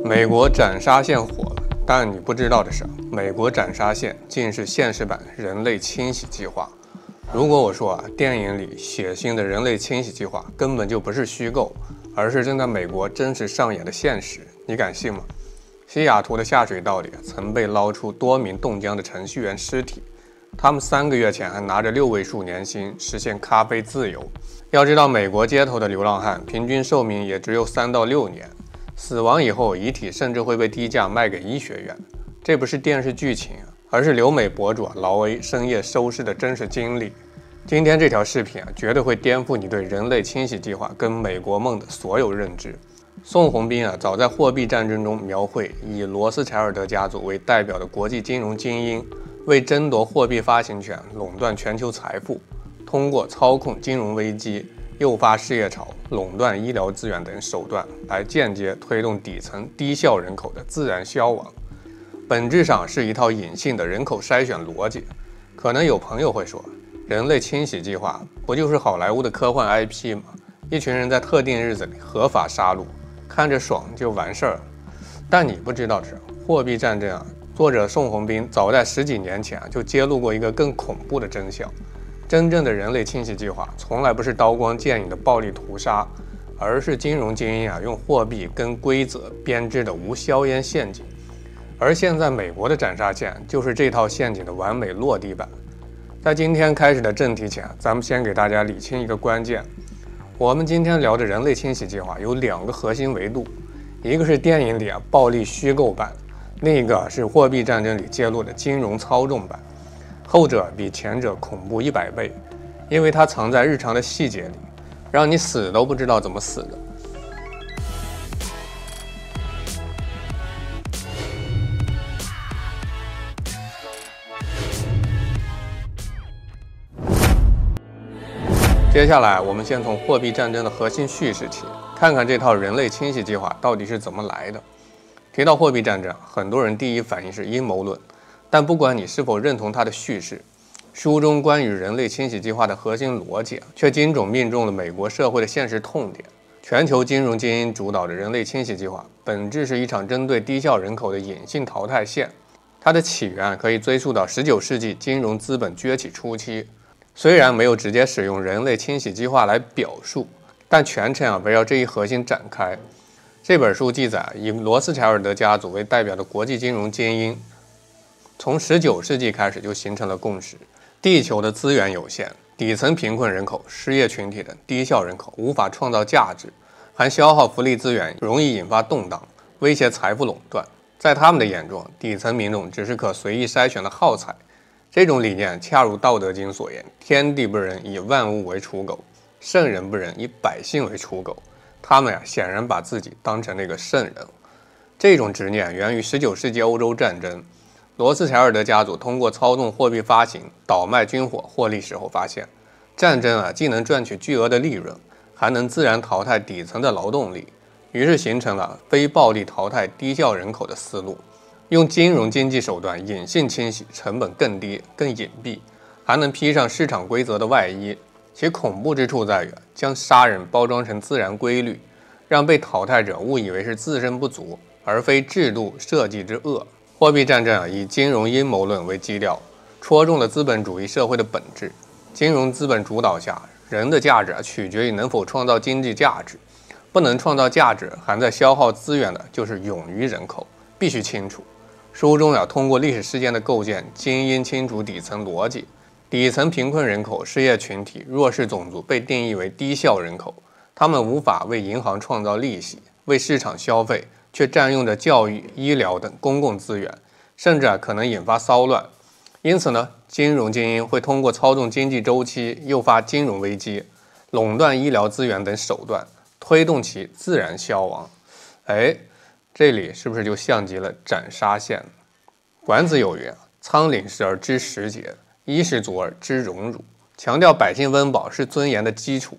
美国斩杀线火了，但你不知道的是，美国斩杀线竟是现实版人类清洗计划。如果我说电影里血腥的人类清洗计划根本就不是虚构，而是正在美国真实上演的现实，你敢信吗？西雅图的下水道里曾被捞出多名冻僵的程序员尸体，他们3个月前还拿着6位数年薪实现咖啡自由。要知道，美国街头的流浪汉平均寿命也只有3到6年，死亡以后遗体甚至会被低价卖给医学院。这不是电视剧情，而是留美博主劳 A 深夜收尸的真实经历。今天这条视频绝对会颠覆你对人类清洗计划跟美国梦的所有认知。宋鸿兵早在货币战争中描绘以罗斯柴尔德家族为代表的国际金融精英，为争夺货币发行权、垄断全球财富，通过操控金融危机、诱发失业潮、垄断医疗资源等手段，来间接推动底层低效人口的自然消亡。本质上是一套隐性的人口筛选逻辑。可能有朋友会说，人类清洗计划不就是好莱坞的科幻 IP 吗？一群人在特定日子里合法杀戮，看着爽就完事儿了。但你不知道的是，货币战争作者宋鸿兵早在10几年前就揭露过一个更恐怖的真相：真正的人类清洗计划从来不是刀光剑影的暴力屠杀，而是金融精英用货币跟规则编织的无硝烟陷阱。而现在美国的斩杀线就是这套陷阱的完美落地版。在今天开始的正题前，咱们先给大家理清一个关键。我们今天聊的人类清洗计划有2个核心维度，一个是电影里暴力虚构版，另一个是货币战争里揭露的金融操纵版。后者比前者恐怖100倍，因为它藏在日常的细节里，让你死都不知道怎么死的。接下来我们先从货币战争的核心叙事起，看看这套人类清洗计划到底是怎么来的。提到货币战争，很多人第一反应是阴谋论，但不管你是否认同它的叙事，书中关于人类清洗计划的核心逻辑却精准命中了美国社会的现实痛点。全球金融精英主导的人类清洗计划本质是一场针对低效人口的隐性淘汰线，它的起源可以追溯到19世纪金融资本崛起初期。虽然没有直接使用人类清洗计划来表述，但全程围绕这一核心展开。这本书记载，以罗斯柴尔德家族为代表的国际金融精英，从19世纪开始就形成了共识：地球的资源有限，底层贫困人口、失业群体等低效人口无法创造价值，还消耗福利资源，容易引发动荡，威胁财富垄断。在他们的眼中，底层民众只是可随意筛选的耗材。这种理念恰如《道德经》所言：“天地不仁，以万物为刍狗；圣人不仁，以百姓为刍狗。”他们显然把自己当成那个圣人。这种执念源于19世纪欧洲战争。罗斯柴尔德家族通过操纵货币发行、倒卖军火获利时候发现，战争既能赚取巨额的利润，还能自然淘汰底层的劳动力，于是形成了非暴力淘汰低效人口的思路。用金融经济手段隐性清洗，成本更低、更隐蔽，还能披上市场规则的外衣。其恐怖之处在于，将杀人包装成自然规律，让被淘汰者误以为是自身不足，而非制度设计之恶。货币战争以金融阴谋论为基调，戳中了资本主义社会的本质。金融资本主导下，人的价值取决于能否创造经济价值，不能创造价值，还在消耗资源的就是冗余人口，必须清楚。书中通过历史事件的构建，精英清楚底层逻辑。底层贫困人口、失业群体、弱势种族被定义为低效人口，他们无法为银行创造利息，为市场消费，却占用着教育、医疗等公共资源，甚至可能引发骚乱。因此金融精英会通过操纵经济周期、诱发金融危机、垄断医疗资源等手段，推动其自然消亡。这里是不是就像极了斩杀线？管子有云：“仓廪实而知时节，衣食足而知荣辱。”强调百姓温饱是尊严的基础。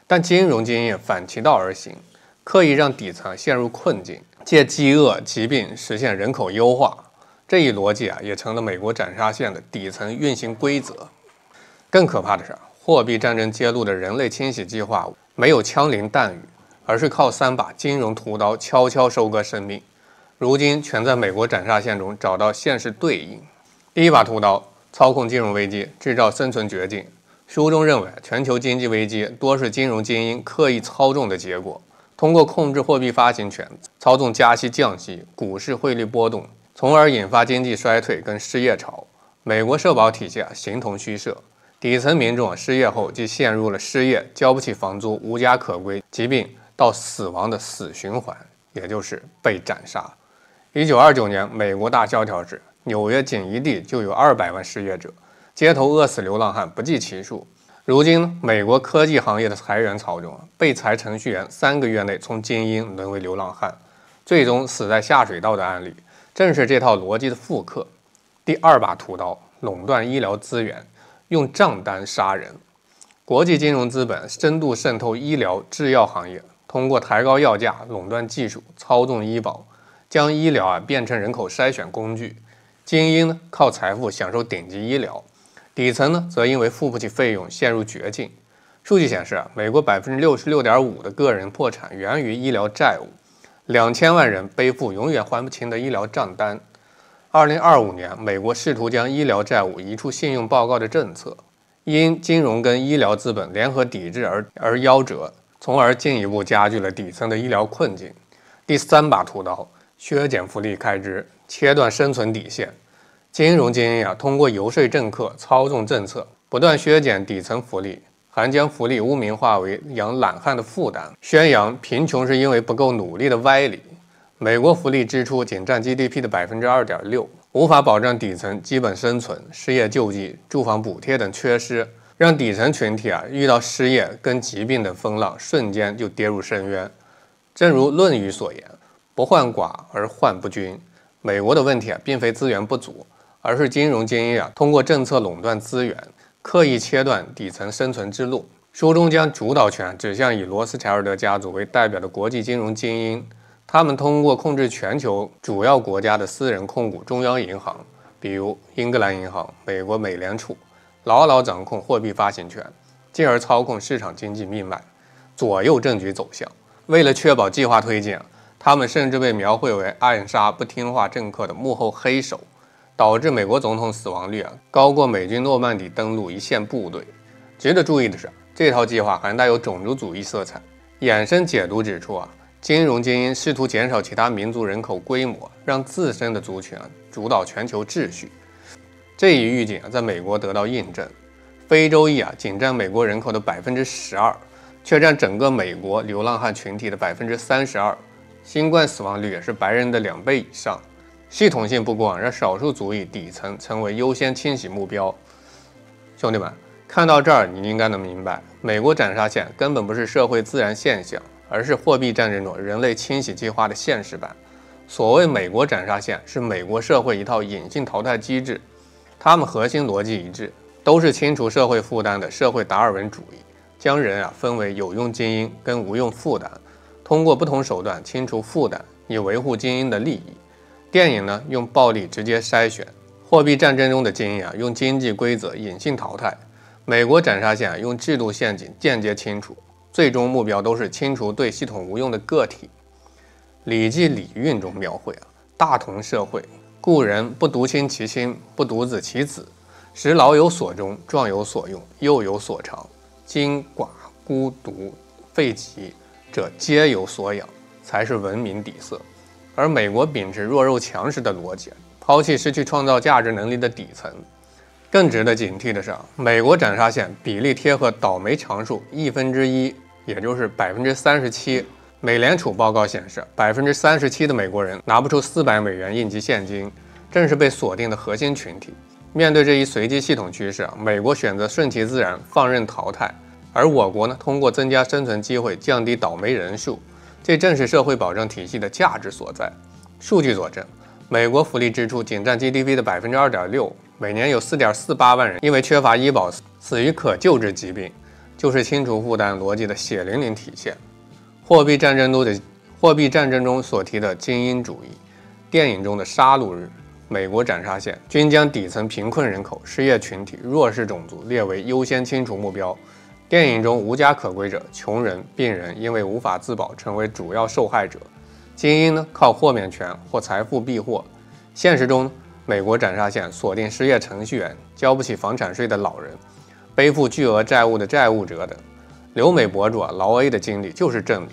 但金融精英反其道而行，刻意让底层陷入困境，借饥饿、疾病实现人口优化。这一逻辑也成了美国斩杀线的底层运行规则。更可怕的是，货币战争揭露的人类清洗计划没有枪林弹雨，而是靠3把金融屠刀悄悄收割生命。如今全在美国斩杀线中找到现实对应。第一把屠刀，操控金融危机，制造生存绝境。书中认为，全球经济危机多是金融精英刻意操纵的结果，通过控制货币发行权，操纵加息降息、股市汇率波动，从而引发经济衰退跟失业潮。美国社保体系形同虚设，底层民众失业后即陷入了失业、交不起房租、无家可归、疾病到死亡的死循环，也就是被斩杀。1929年美国大萧条时，纽约仅一地就有200万失业者，街头饿死流浪汉不计其数。如今，美国科技行业的裁员潮中，被裁程序员3个月内从精英沦为流浪汉，最终死在下水道的案例，正是这套逻辑的复刻。第二把屠刀，垄断医疗资源，用账单杀人。国际金融资本深度渗透医疗制药行业，通过抬高药价、垄断技术、操纵医保，将医疗变成人口筛选工具。精英靠财富享受顶级医疗，底层则因为付不起费用陷入绝境。数据显示，美国66.5%的个人破产源于医疗债务，2000万人背负永远还不清的医疗账单。2025年，美国试图将医疗债务移出信用报告的政策，因金融跟医疗资本联合抵制而夭折，从而进一步加剧了底层的医疗困境。第三把屠刀，削减福利开支，切断生存底线。金融精英通过游说政客、操纵政策，不断削减底层福利，还将福利污名化为养懒汉的负担，宣扬贫穷是因为不够努力的歪理。美国福利支出仅占 GDP 的 2.6%， 无法保障底层基本生存，失业救济、住房补贴等缺失，让底层群体遇到失业跟疾病等风浪，瞬间就跌入深渊。正如《论语》所言，不患寡而患不均。美国的问题并非资源不足，而是金融精英通过政策垄断资源，刻意切断底层生存之路。书中将主导权指向以罗斯柴尔德家族为代表的国际金融精英，他们通过控制全球主要国家的私人控股中央银行，比如英格兰银行、美国美联储，牢牢掌控货币发行权，进而操控市场经济命脉，左右政局走向。为了确保计划推进，他们甚至被描绘为暗杀不听话政客的幕后黑手，导致美国总统死亡率高过美军诺曼底登陆一线部队。值得注意的是，这套计划还带有种族主义色彩。衍生解读指出金融精英试图减少其他民族人口规模，让自身的族群主导全球秩序。这一预警在美国得到印证。非洲裔仅占美国人口的 12%， 却占整个美国流浪汉群体的 32%。新冠死亡率也是白人的2倍以上。系统性不公让少数族裔底层成为优先清洗目标。兄弟们，看到这儿你应该能明白，美国斩杀线根本不是社会自然现象，而是货币战争中人类清洗计划的现实版。所谓美国斩杀线，是美国社会一套隐性淘汰机制，它们核心逻辑一致，都是清除社会负担的社会达尔文主义，将人分为有用精英跟无用负担，通过不同手段清除负担，以维护精英的利益。电影用暴力直接筛选，货币战争中的精英用经济规则隐性淘汰，美国斩杀线用制度陷阱间接清除，最终目标都是清除对系统无用的个体。《礼记·礼运》中描绘大同社会，故人不独亲其亲，不独子其子，使老有所终，壮有所用，幼有所长，今寡孤独废疾者皆有所养，才是文明底色。而美国秉持弱肉强食的逻辑，抛弃失去创造价值能力的底层。更值得警惕的是，美国斩杀线比例贴合倒霉常数1/1，也就是37%。美联储报告显示，37%的美国人拿不出400美元应急现金，正是被锁定的核心群体。面对这一随机系统趋势，美国选择顺其自然，放任淘汰，而我国通过增加生存机会，降低倒霉人数。这正是社会保障体系的价值所在。数据佐证，美国福利支出仅占 GDP 的 2.6%， 每年有 4.48 万人因为缺乏医保死于可救治疾病，就是清除负担逻辑的血淋淋体现。货币战争中所提的精英主义，电影中的杀戮日、美国斩杀线，均将底层贫困人口、失业群体、弱势种族列为优先清除目标。电影中无家可归者、穷人、病人因为无法自保成为主要受害者，精英呢靠豁免权或财富避祸。现实中，美国斩杀线锁定失业程序员、交不起房产税的老人、背负巨额债务的债务者等。留美博主劳 A 的经历就是证明。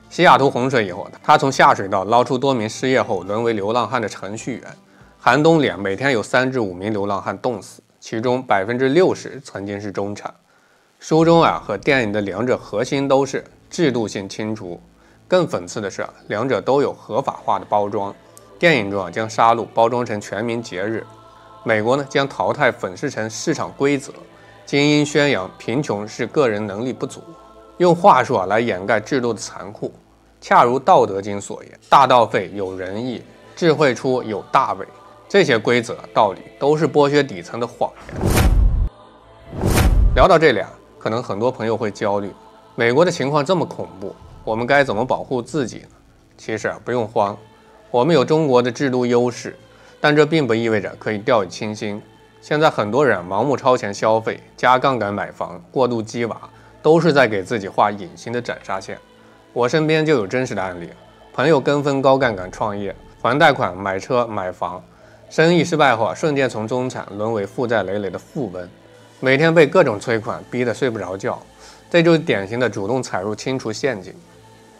西雅图洪水以后，他从下水道捞出多名失业后沦为流浪汉的程序员。寒冬里每天有3至5名流浪汉冻死，其中60%曾经是中产。书中和电影的两者核心都是制度性清除，更讽刺的是两者都有合法化的包装。电影中将杀戮包装成全民节日，美国呢将淘汰粉饰成市场规则，精英宣扬贫穷是个人能力不足，用话术来掩盖制度的残酷。恰如《道德经》所言，大道废有仁义，智慧出有大伪。这些规则道理都是剥削底层的谎言。聊到这里可能很多朋友会焦虑，美国的情况这么恐怖，我们该怎么保护自己呢？其实不用慌，我们有中国的制度优势，但这并不意味着可以掉以轻心。现在很多人盲目超前消费、加杠杆买房、过度鸡娃，都是在给自己画隐形的斩杀线。我身边就有真实的案例，朋友跟风高杠杆创业，还贷款买车买房，生意失败后瞬间从中产沦为负债累累的富翁，每天被各种催款逼得睡不着觉，这就是典型的主动踩入清除陷阱。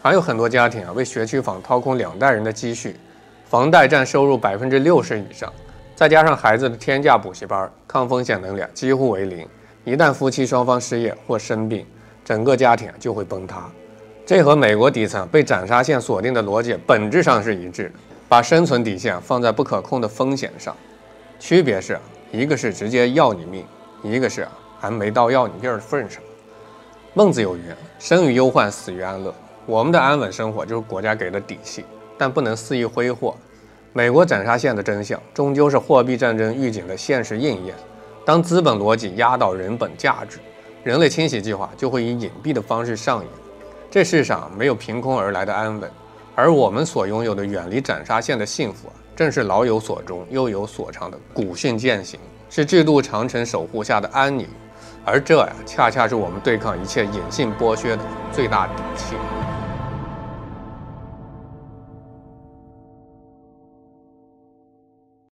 还有很多家庭为学区房掏空2代人的积蓄，房贷占收入60%以上，再加上孩子的天价补习班，抗风险能力几乎为零。一旦夫妻双方失业或生病，整个家庭就会崩塌。这和美国底层被斩杀线锁定的逻辑本质上是一致的，把生存底线放在不可控的风险上。区别是，一个是直接要你命，一个是还没到要你命的份上。孟子有云：生于忧患，死于安乐。我们的安稳生活就是国家给的底气，但不能肆意挥霍。美国斩杀线的真相终究是货币战争预警的现实应验。当资本逻辑压倒人本价值，人类清洗计划就会以隐蔽的方式上演。这世上没有凭空而来的安稳，而我们所拥有的远离斩杀线的幸福正是老有所终，又有所长的古训践行，是制度长城守护下的安宁。而这恰恰是我们对抗一切隐性剥削的最大底气。